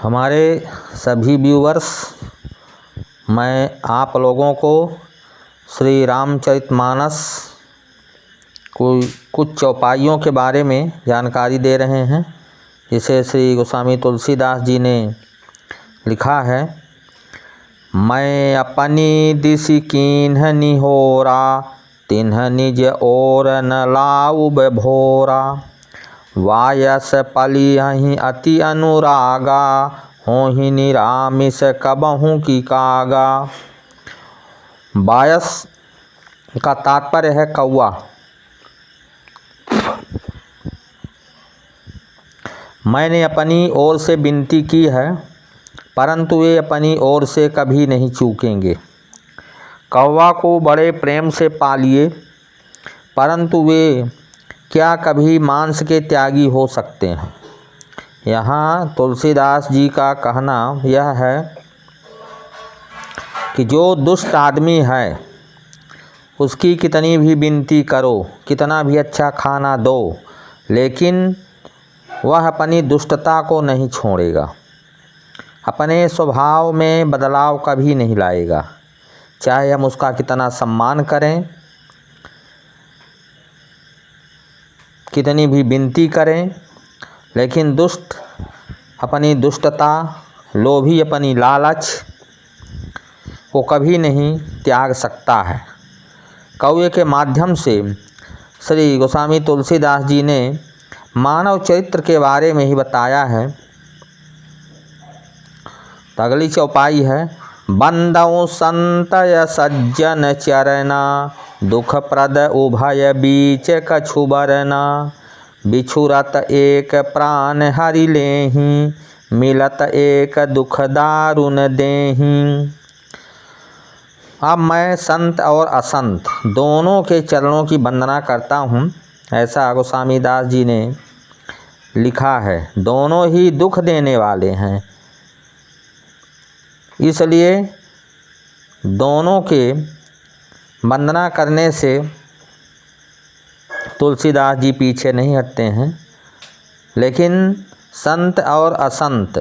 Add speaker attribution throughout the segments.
Speaker 1: हमारे सभी व्यूवर्स, मैं आप लोगों को श्री रामचरितमानस कुछ चौपाइयों के बारे में जानकारी दे रहे हैं, जिसे श्री गोस्वामी तुलसीदास जी ने लिखा है। मैं अपनी दिशि कीन्ह निहोरा, तिन्ह निज ओर न लाऊ भोरा। वायस पलियहि अति अनुरागा, होहि निरामिष कबहु की कागा। वायस का तात्पर्य है कौवा। मैंने अपनी ओर से विनती की है, परंतु वे अपनी ओर से कभी नहीं चूकेंगे। कौवा को बड़े प्रेम से पालिए, परंतु वे क्या कभी मांस के त्यागी हो सकते हैं। यहाँ तुलसीदास जी का कहना यह है कि जो दुष्ट आदमी है, उसकी कितनी भी विनती करो, कितना भी अच्छा खाना दो, लेकिन वह अपनी दुष्टता को नहीं छोड़ेगा, अपने स्वभाव में बदलाव कभी नहीं लाएगा। चाहे हम उसका कितना सम्मान करें, कितनी भी विनती करें, लेकिन दुष्ट अपनी दुष्टता, लोभी अपनी लालच को कभी नहीं त्याग सकता है। कौवे के माध्यम से श्री गोस्वामी तुलसीदास जी ने मानव चरित्र के बारे में ही बताया है। तो अगली चौपाई है। बंदौ संतय सज्जन चरना, दुख प्रद उभय बीच कछु बरना। बिछुरत एक प्राण हरि लेहि, मिलत एक दुख दारुन देहि। अब मैं संत और असंत दोनों के चरणों की वंदना करता हूँ, ऐसा गोस्वामी दास जी ने लिखा है। दोनों ही दुख देने वाले हैं, इसलिए दोनों के वंदना करने से तुलसीदास जी पीछे नहीं हटते हैं। लेकिन संत और असंत,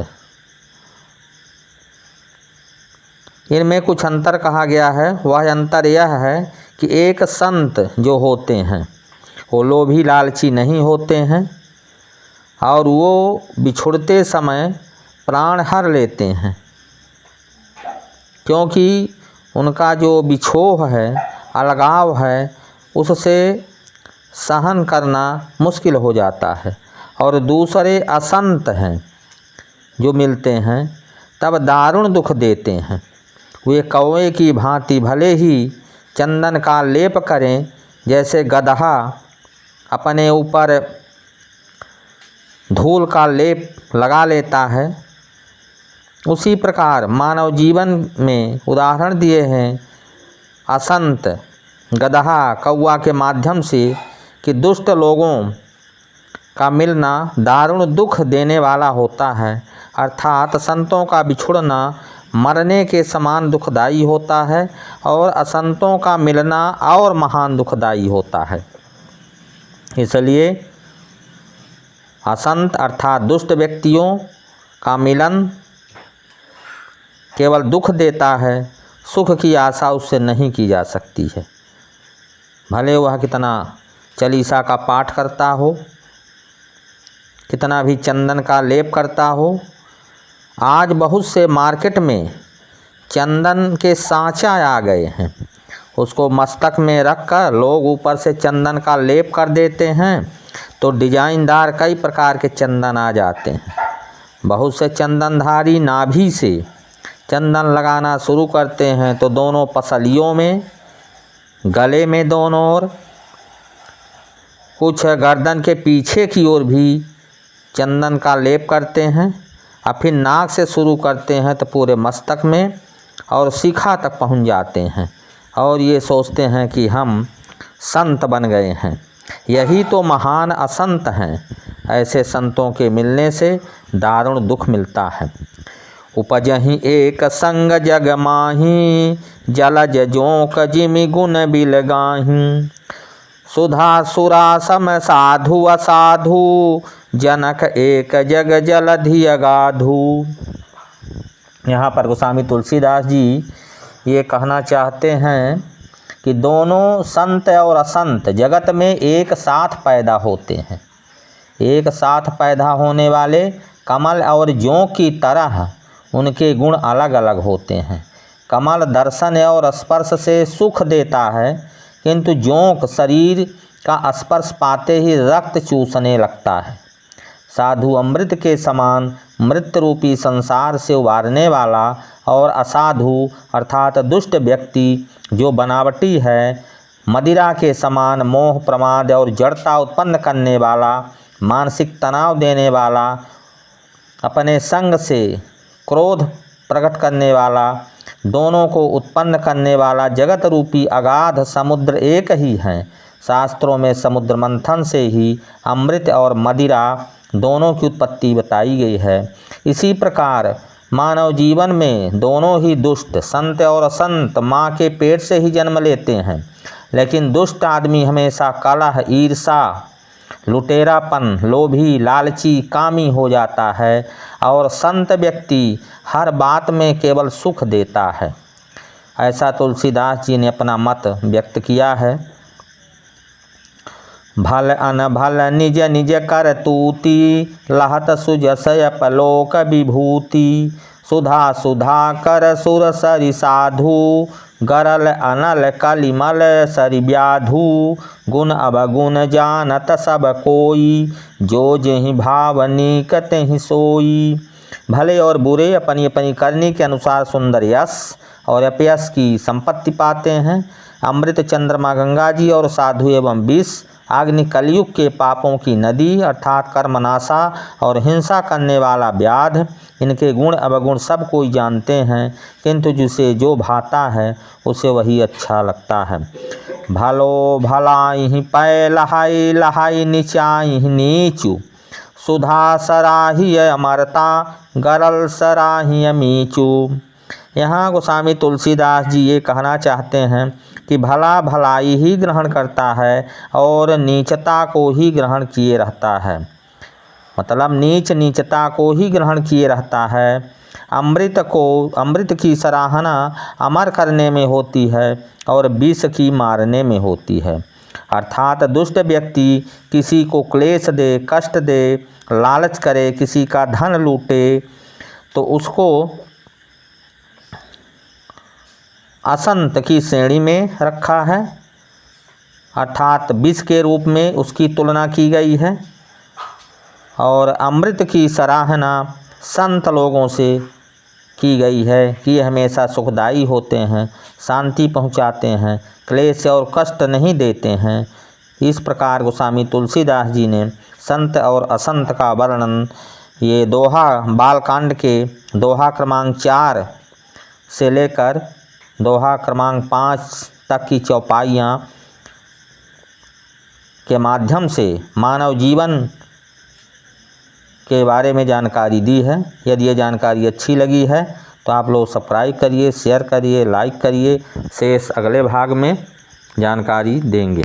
Speaker 1: इनमें कुछ अंतर कहा गया है। वह अंतर यह है कि एक संत जो होते हैं वो लोभी लालची नहीं होते हैं, और वो बिछुड़ते समय प्राण हर लेते हैं, क्योंकि उनका जो बिछोह है, अलगाव है, उससे सहन करना मुश्किल हो जाता है। और दूसरे असंत हैं जो मिलते हैं, तब दारुण दुख देते हैं। वे कौवे की भांति भले ही चंदन का लेप करें, जैसे गदहा अपने ऊपर धूल का लेप लगा लेता है, उसी प्रकार मानव जीवन में उदाहरण दिए हैं असंत गदहा कौवा के माध्यम से कि दुष्ट लोगों का मिलना दारुण दुख देने वाला होता है, अर्थात संतों का बिछुड़ना मरने के समान दुखदाई होता है, और असंतों का मिलना और महान दुखदाई होता है। इसलिए असंत अर्थात दुष्ट व्यक्तियों का मिलन केवल दुख देता है, सुख की आशा उससे नहीं की जा सकती है। भले वह कितना चालीसा का पाठ करता हो, कितना भी चंदन का लेप करता हो। आज बहुत से मार्केट में चंदन के सांचा आ गए हैं, उसको मस्तक में रख कर लोग ऊपर से चंदन का लेप कर देते हैं, तो डिजाइनदार कई प्रकार के चंदन आ जाते हैं। बहुत से चंदनधारी नाभि से चंदन लगाना शुरू करते हैं, तो दोनों पसलियों में, गले में दोनों ओर, कुछ गर्दन के पीछे की ओर भी चंदन का लेप करते हैं। और फिर नाक से शुरू करते हैं तो पूरे मस्तक में और शिखा तक पहुंच जाते हैं, और ये सोचते हैं कि हम संत बन गए हैं। यही तो महान असंत हैं। ऐसे संतों के मिलने से दारुण दुख मिलता है। उपजहि एक संग जग माही, जलज जोंक जिमि गुण बिल गाही। सुधा सुरा सम साधु असाधु, जनक एक जग जलधि अगाधु। यहाँ पर गोस्वामी तुलसीदास जी ये कहना चाहते हैं कि दोनों संत और असंत जगत में एक साथ पैदा होते हैं। एक साथ पैदा होने वाले कमल और जौ की तरह उनके गुण अलग अलग होते हैं। कमल दर्शन और स्पर्श से सुख देता है, किंतु जोंक शरीर का स्पर्श पाते ही रक्त चूसने लगता है। साधु अमृत के समान मृत रूपी संसार से उबारने वाला और असाधु अर्थात दुष्ट व्यक्ति जो बनावटी है, मदिरा के समान मोह प्रमाद और जड़ता उत्पन्न करने वाला, मानसिक तनाव देने वाला, अपने संग से क्रोध प्रकट करने वाला, दोनों को उत्पन्न करने वाला जगत रूपी अगाध समुद्र एक ही है। शास्त्रों में समुद्र मंथन से ही अमृत और मदिरा दोनों की उत्पत्ति बताई गई है। इसी प्रकार मानव जीवन में दोनों ही दुष्ट संत और असंत माँ के पेट से ही जन्म लेते हैं, लेकिन दुष्ट आदमी हमेशा कलह, ईर्षा, लुटेरापन, लोभी, लालची, कामी हो जाता है और संत व्यक्ति हर बात में केवल सुख देता है। ऐसा तुलसीदास जी ने अपना मत व्यक्त किया है। भल अनभल निज निज कर तूती, लहत सुजसय पलोक विभूति, सुधा सुधा कर सुर सरि साधु, गरल अनल कलिमल सरि व्याधु, गुण अवगुण जानत सब कोई, जो जेहि भावनी कतेहि सोई। भले और बुरे अपनी अपनी करनी के अनुसार सुंदर यश और अपयश की संपत्ति पाते हैं। अमृत चंद्रमा गंगा जी और साधु एवं विष अग्नि कलयुग के पापों की नदी अर्थात कर्मनाशा और हिंसा करने वाला व्याध, इनके गुण अवगुण सब कोई जानते हैं, किंतु जिसे जो भाता है उसे वही अच्छा लगता है। भलो भलाई पै लहाई लहाई नीचाई नीचू, सुधा सराही अमरता गरल सराही मीचू। यहाँ गोस्वामी तुलसीदास जी ये कहना चाहते हैं कि भला भलाई ही ग्रहण करता है और नीचता को ही ग्रहण किए रहता है, मतलब नीच नीचता को ही ग्रहण किए रहता है। अमृत की सराहना अमर करने में होती है और विष की मारने में होती है। अर्थात दुष्ट व्यक्ति किसी को क्लेश दे, कष्ट दे, लालच करे, किसी का धन लूटे, तो उसको असंत की श्रेणी में रखा है, अर्थात विष के रूप में उसकी तुलना की गई है। और अमृत की सराहना संत लोगों से की गई है कि ये हमेशा सुखदायी होते हैं, शांति पहुंचाते हैं, क्लेश और कष्ट नहीं देते हैं। इस प्रकार गोस्वामी तुलसीदास जी ने संत और असंत का वर्णन ये दोहा बालकांड के दोहा क्रमांक 4 से लेकर दोहा क्रमांक 5 तक की चौपाइयाँ के माध्यम से मानव जीवन के बारे में जानकारी दी है। यदि ये जानकारी अच्छी लगी है तो आप लोग सब्सक्राइब करिए, शेयर करिए, लाइक करिए। शेष अगले भाग में जानकारी देंगे।